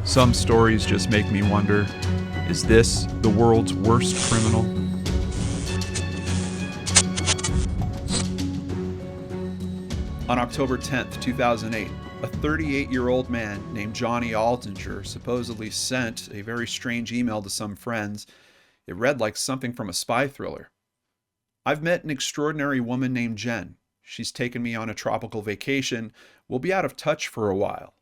Some stories just make me wonder, is this the world's worst criminal? On October 10th, 2008, a 38-year-old man named Johnny Altinger supposedly sent a very strange email to some friends. It read like something from a spy thriller. "I've met an extraordinary woman named Jen. She's taken me on a tropical vacation. We'll be out of touch for a while."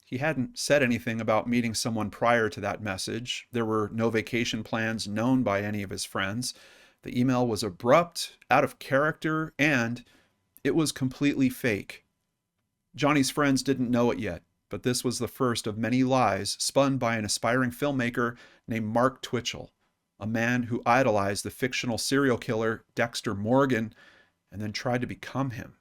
He hadn't said anything about meeting someone prior to that message. There were no vacation plans known by any of his friends. The email was abrupt, out of character, and it was completely fake. Johnny's friends didn't know it yet, but this was the first of many lies spun by an aspiring filmmaker named Mark Twitchell, a man who idolized the fictional serial killer Dexter Morgan and then tried to become him.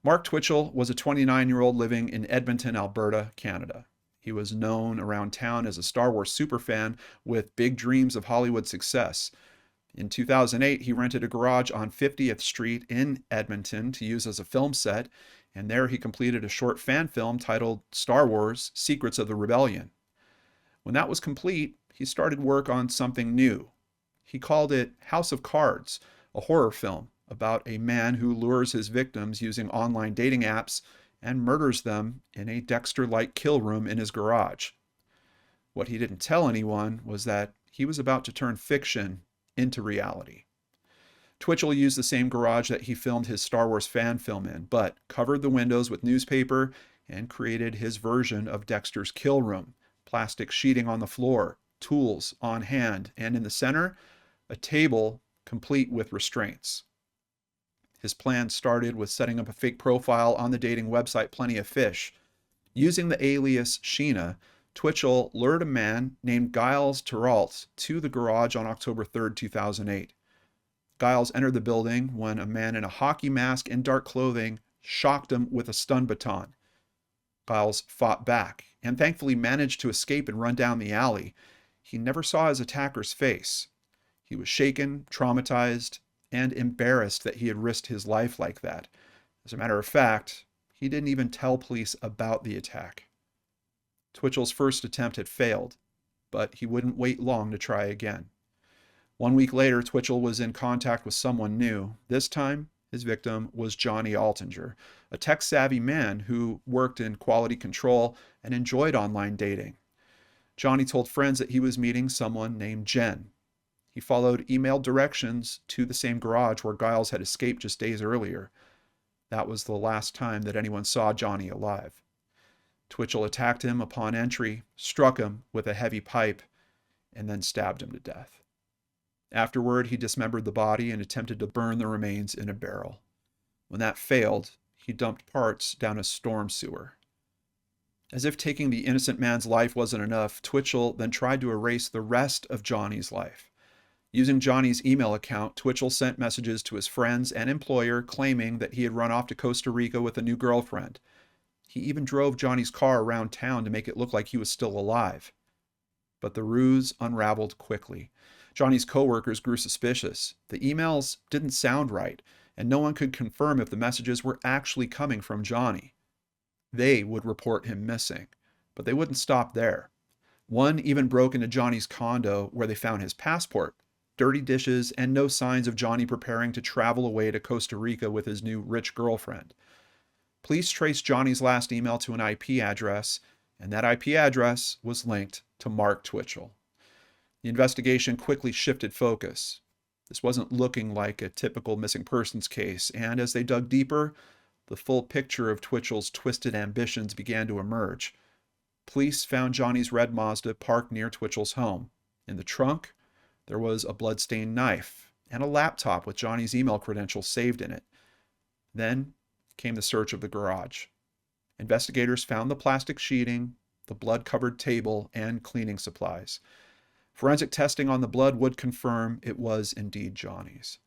Mark Twitchell was a 29-year-old living in Edmonton, Alberta, Canada. He was known around town as a Star Wars superfan with big dreams of Hollywood success. In 2008, he rented a garage on 50th Street in Edmonton to use as a film set, and there he completed a short fan film titled Star Wars: Secrets of the Rebellion. When that was complete, he started work on something new. He called it House of Cards, a horror film about a man who lures his victims using online dating apps and murders them in a Dexter-like kill room in his garage. What he didn't tell anyone was that he was about to turn fiction into reality. Twitchell used the same garage that he filmed his Star Wars fan film in, but covered the windows with newspaper and created his version of Dexter's kill room: plastic sheeting on the floor, tools on hand, and in the center, a table complete with restraints. His plan started with setting up a fake profile on the dating website Plenty of Fish. Using the alias Sheena, Twitchell lured a man named Giles Terrault to the garage on October 3rd, 2008. Giles entered the building when a man in a hockey mask and dark clothing shocked him with a stun baton. Giles fought back and thankfully managed to escape and run down the alley. He never saw his attacker's face. He was shaken, traumatized, and embarrassed that he had risked his life like that. As a matter of fact, he didn't even tell police about the attack. Twitchell's first attempt had failed, but he wouldn't wait long to try again. 1 week later, Twitchell was in contact with someone new. This time, his victim was Johnny Altinger, a tech-savvy man who worked in quality control and enjoyed online dating. Johnny told friends that he was meeting someone named Jen. He followed emailed directions to the same garage where Giles had escaped just days earlier. That was the last time that anyone saw Johnny alive. Twitchell attacked him upon entry, struck him with a heavy pipe, and then stabbed him to death. Afterward, he dismembered the body and attempted to burn the remains in a barrel. When that failed, he dumped parts down a storm sewer. As if taking the innocent man's life wasn't enough, Twitchell then tried to erase the rest of Johnny's life. Using Johnny's email account, Twitchell sent messages to his friends and employer claiming that he had run off to Costa Rica with a new girlfriend. He even drove Johnny's car around town to make it look like he was still alive. But the ruse unraveled quickly. Johnny's coworkers grew suspicious. The emails didn't sound right, and no one could confirm if the messages were actually coming from Johnny. They would report him missing, but they wouldn't stop there. One even broke into Johnny's condo where they found his passport, dirty dishes, and no signs of Johnny preparing to travel away to Costa Rica with his new rich girlfriend. Police traced Johnny's last email to an IP address, and that IP address was linked to Mark Twitchell. The investigation quickly shifted focus. This wasn't looking like a typical missing persons case, and as they dug deeper, the full picture of Twitchell's twisted ambitions began to emerge. Police found Johnny's red Mazda parked near Twitchell's home. In the trunk, there was a blood-stained knife and a laptop with Johnny's email credentials saved in it. Then came the search of the garage. Investigators found the plastic sheeting, the blood-covered table, and cleaning supplies. Forensic testing on the blood would confirm it was indeed Johnny's.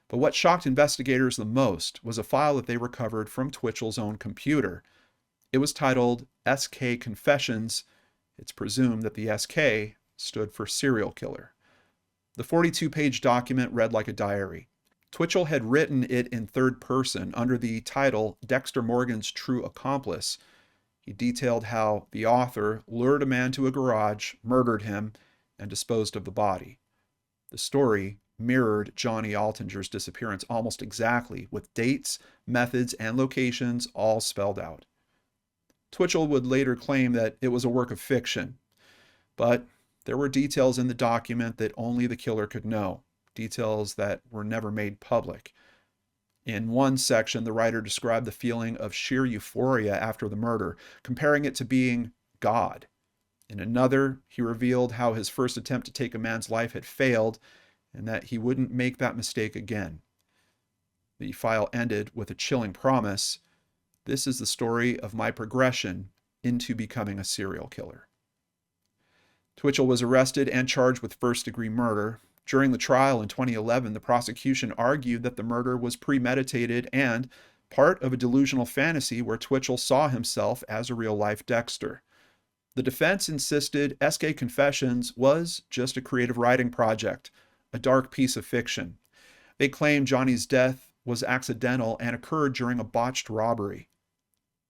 But what shocked investigators the most was a file that they recovered from Twitchell's own computer. It was titled SK Confessions. It's presumed that the SK stood for serial killer. The 42-page document read like a diary. Twitchell had written it in third person under the title Dexter Morgan's True Accomplice. He detailed how the author lured a man to a garage, murdered him, and disposed of the body. The story mirrored Johnny Altinger's disappearance almost exactly, with dates, methods, and locations all spelled out. Twitchell would later claim that it was a work of fiction, but there were details in the document that only the killer could know, details that were never made public. In one section, the writer described the feeling of sheer euphoria after the murder, comparing it to being God. In another, he revealed how his first attempt to take a man's life had failed and that he wouldn't make that mistake again. The file ended with a chilling promise: "This is the story of my progression into becoming a serial killer." Twitchell was arrested and charged with first-degree murder. During the trial in 2011, the prosecution argued that the murder was premeditated and part of a delusional fantasy where Twitchell saw himself as a real-life Dexter. The defense insisted SK Confessions was just a creative writing project, a dark piece of fiction. They claimed Johnny's death was accidental and occurred during a botched robbery.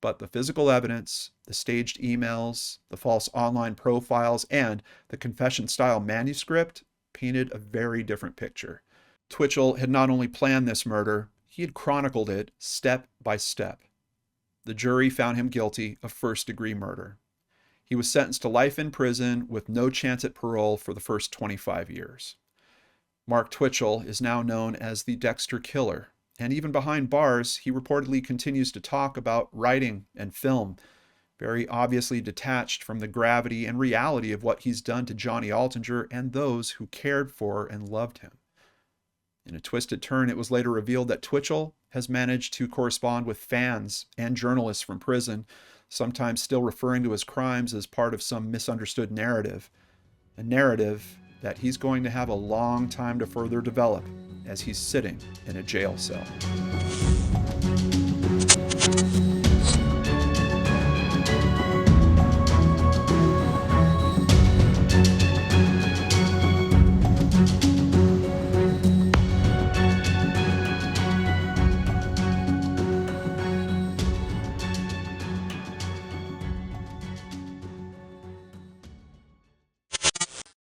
But the physical evidence, the staged emails, the false online profiles, and the confession-style manuscript painted a very different picture. Twitchell had not only planned this murder, he had chronicled it step by step. The jury found him guilty of first-degree murder. He was sentenced to life in prison with no chance at parole for the first 25 years. Mark Twitchell is now known as the Dexter Killer, and even behind bars, he reportedly continues to talk about writing and film, very obviously detached from the gravity and reality of what he's done to Johnny Altinger and those who cared for and loved him. In a twisted turn, it was later revealed that Twitchell has managed to correspond with fans and journalists from prison, sometimes still referring to his crimes as part of some misunderstood narrative, a narrative that he's going to have a long time to further develop as he's sitting in a jail cell.